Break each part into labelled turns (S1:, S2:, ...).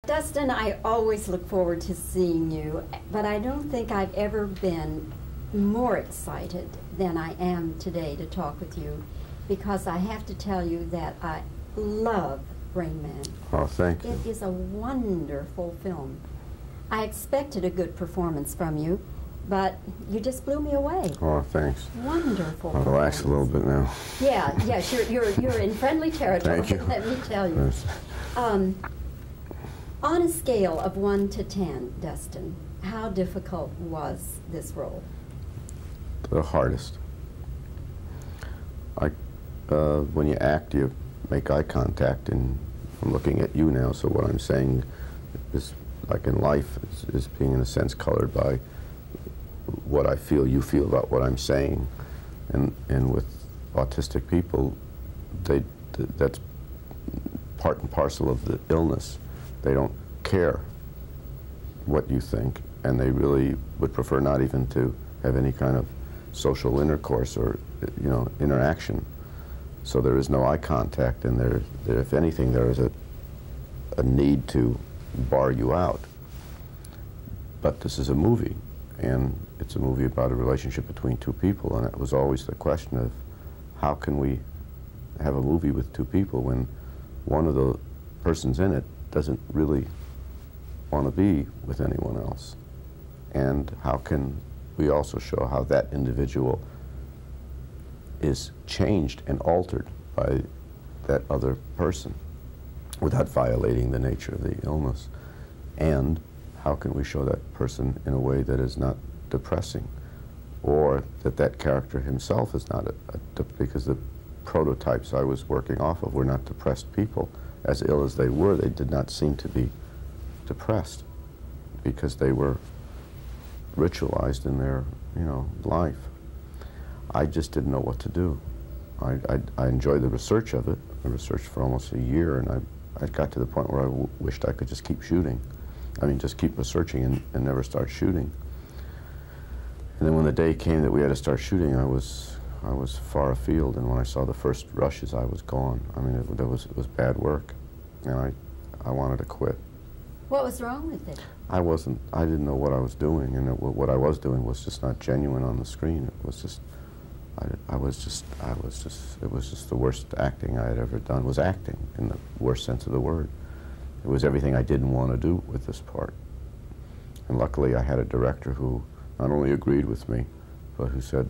S1: Dustin, I always look forward to seeing you, but I don't think I've ever been more excited than I am today to talk with you, because I have to tell you that I love Rain Man.
S2: Oh, thank you.
S1: It is a wonderful film. I expected a good performance from you, but you just blew me away.
S2: Oh, thanks.
S1: Wonderful.
S2: I'll relax a little bit now.
S1: Yeah, yes, you're in friendly territory.
S2: Thank you.
S1: Let me tell you. On a scale of 1 to 10, Dustin, how difficult was this role?
S2: The hardest. When you act, you make eye contact, and I'm looking at you now, so what I'm saying is, like in life, is being in a sense colored by what I feel you feel about what I'm saying. And with autistic people, that's part and parcel of the illness. They don't care what you think, and they really would prefer not even to have any kind of social intercourse or, you know, interaction. So there is no eye contact, and there if anything, there is a need to bar you out. But this is a movie, and it's a movie about a relationship between two people, and it was always the question of how can we have a movie with two people when one of the persons in it doesn't really want to be with anyone else, and how can we also show how that individual is changed and altered by that other person without violating the nature of the illness, and how can we show that person in a way that is not depressing, or that character himself is not because the prototypes I was working off of were not depressed people. As ill as they were, they did not seem to be depressed because they were ritualized in their, you know, life. I just didn't know what to do. I enjoyed the research of it. I researched for almost a year, and I got to the point where I wished I could just keep shooting. I mean, just keep researching and never start shooting. And then when the day came that we had to start shooting, I was far afield, and when I saw the first rushes, I was gone. I mean, it was bad work, and I wanted to quit.
S1: What was wrong with it?
S2: I didn't know what I was doing, and what I was doing was just not genuine on the screen. It was just, it was just the worst acting I had ever done, was acting in the worst sense of the word. It was everything I didn't want to do with this part. And luckily I had a director who not only agreed with me, but who said,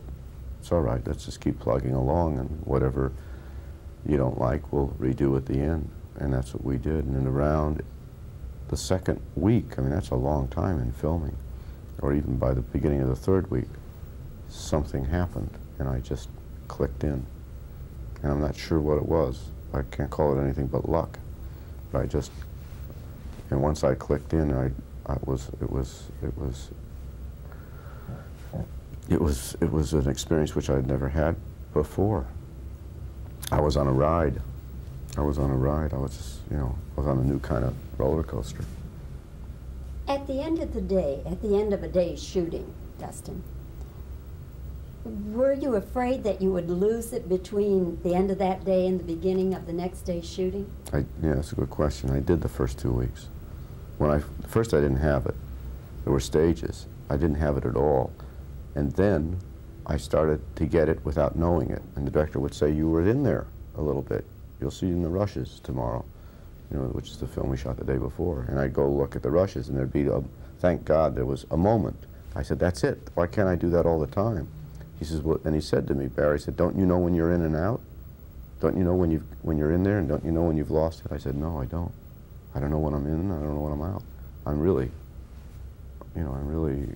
S2: it's all right, let's just keep plugging along, and whatever you don't like, we'll redo at the end. And that's what we did. And then around the second week, I mean, that's a long time in filming, or even by the beginning of the third week, something happened, and I just clicked in. And I'm not sure what it was. I can't call it anything but luck. But I just, and once I clicked in, it was an experience which I had never had before. I was on a ride. I was just, you know, I was on a new kind of roller coaster.
S1: At the end of the day, at the end of a day's shooting, Dustin, were you afraid that you would lose it between the end of that day and the beginning of the next day's shooting?
S2: Yeah, that's a good question. I did the first 2 weeks. First I didn't have it. There were stages. I didn't have it at all. And then I started to get it without knowing it. And the director would say, you were in there a little bit. You'll see in the rushes tomorrow, you know, which is the film we shot the day before. And I'd go look at the rushes, and there'd be, thank God, there was a moment. I said, that's it. Why can't I do that all the time? He says, well, and he said to me, Barry said, don't you know when you're in and out? Don't you know when you're in there, and don't you know when you've lost it? I said, no, I don't. I don't know when I'm in, I don't know when I'm out. I'm really, you know, I'm really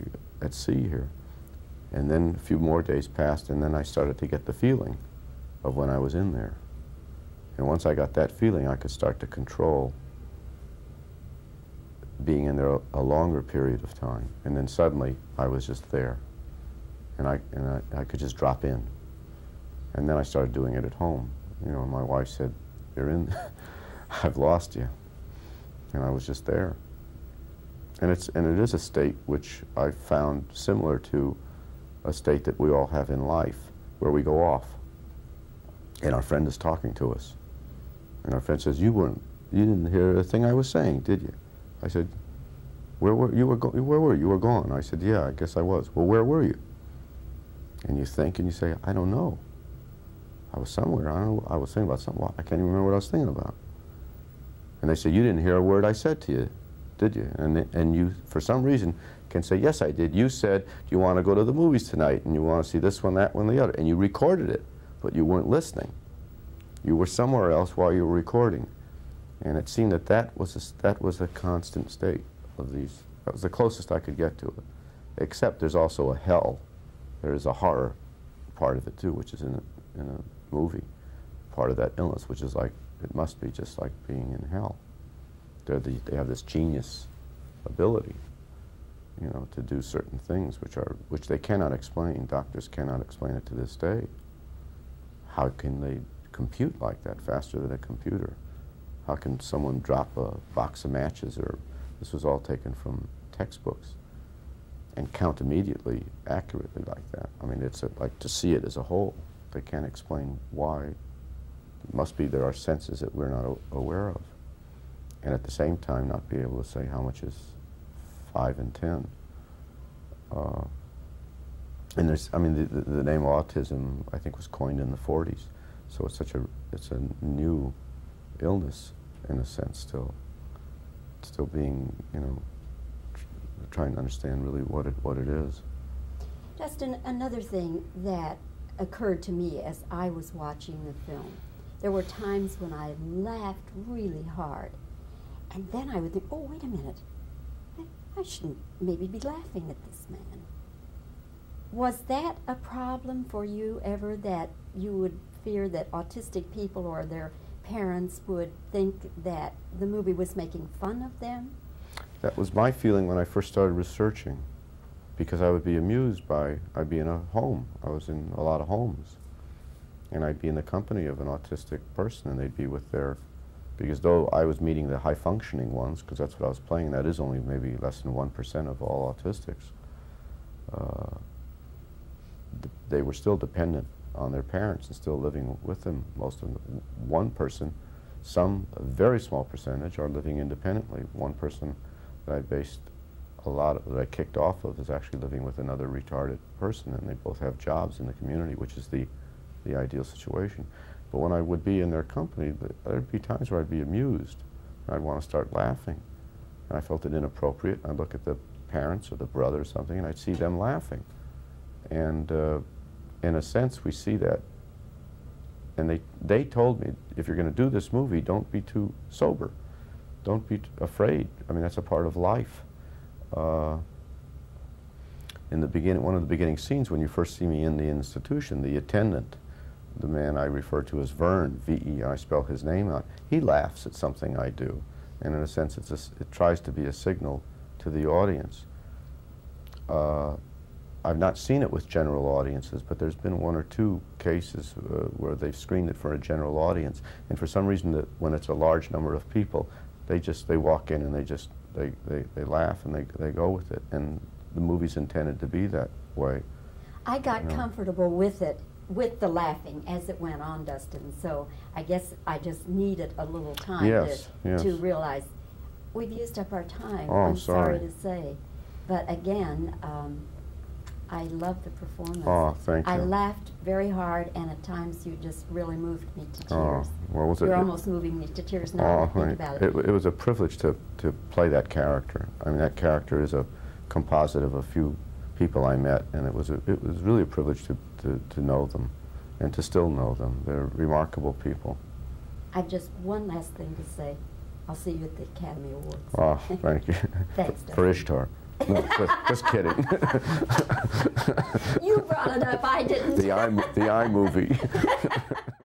S2: at sea here. And then a few more days passed, and then I started to get the feeling of when I was in there. And once I got that feeling, I could start to control being in there a longer period of time. And then suddenly, I was just there. And I could just drop in. And then I started doing it at home. You know, my wife said, you're in, I've lost you. And I was just there. And it is a state which I found similar to a state that we all have in life, where we go off, and our friend is talking to us, and our friend says, you didn't hear a thing I was saying, did you? I said, where were you? Where were you? You were gone. I said, yeah, I guess I was. Well, where were you? And you think and you say, I don't know. I was somewhere. I don't know. I was thinking about something. Well, I can't even remember what I was thinking about. And they say, you didn't hear a word I said to you, did you? And you, for some reason, can say, yes, I did. You said, do you want to go to the movies tonight? And you want to see this one, that one, the other. And you recorded it, but you weren't listening. You were somewhere else while you were recording. And it seemed that that was a constant state of these. That was the closest I could get to it. Except there's also a hell. There is a horror part of it too, which is in a movie. Part of that illness, which is like, it must be just like being in hell. They have this genius ability, you know, to do certain things which they cannot explain. Doctors cannot explain it to this day. How can they compute like that faster than a computer? How can someone drop a box of matches, or this was all taken from textbooks, and count immediately, accurately like that? I mean, it's like to see it as a whole. They can't explain why. It must be there are senses that we're not aware of. And at the same time, not be able to say how much is 5 and 10. And there's, I mean, the name autism, I think, was coined in the 40s. So it's a new illness, in a sense, still being, you know, trying to understand really what it is.
S1: Dustin, another thing that occurred to me as I was watching the film, there were times when I laughed really hard, and then I would think, oh, wait a minute, I shouldn't maybe be laughing at this man. Was that a problem for you ever, that you would fear that autistic people or their parents would think that the movie was making fun of them?
S2: That was my feeling when I first started researching, because I would be amused by, I'd be in a home. I was in a lot of homes. And I'd be in the company of an autistic person, and they'd be with their, because though I was meeting the high-functioning ones, because that's what I was playing, that is only maybe less than 1% of all autistics, they were still dependent on their parents and still living with them, most of them. One person, a very small percentage, are living independently. One person that I based a lot of, that I kicked off of, is actually living with another retarded person, and they both have jobs in the community, which is the ideal situation. But when I would be in their company, there'd be times where I'd be amused. I'd want to start laughing. And I felt it inappropriate. I'd look at the parents or the brother or something, and I'd see them laughing. And in a sense, we see that. And they told me, if you're going to do this movie, don't be too sober. Don't be afraid. I mean, that's a part of life. In the beginning, one of the beginning scenes, when you first see me in the institution, the attendant, the man I refer to as Vern, V-E, I spell his name out, he laughs at something I do. And in a sense, it tries to be a signal to the audience. I've not seen it with general audiences, but there's been 1 or 2 cases where they've screened it for a general audience. And for some reason, when it's a large number of people, they walk in and they laugh and they go with it. And the movie's intended to be that way.
S1: I got comfortable with it, with the laughing as it went on, Dustin. So I guess I just needed a little time to realize we've used up our time.
S2: Oh,
S1: I'm sorry to say. But again, I love the performance.
S2: Oh, thank you.
S1: I laughed very hard, and at times you just really moved me to tears.
S2: Well, was
S1: You're almost moving me to tears now that I think about it.
S2: It was a privilege to play that character. I mean, that character is a composite of a few people I met, and it was really a privilege to know them and to still know them. They're remarkable people.
S1: I've just one last thing to say. I'll see you at the Academy Awards.
S2: Oh, thank you.
S1: Thanks,
S2: For Ishtar. No, just kidding.
S1: You brought it up, I didn't.
S2: The iMovie.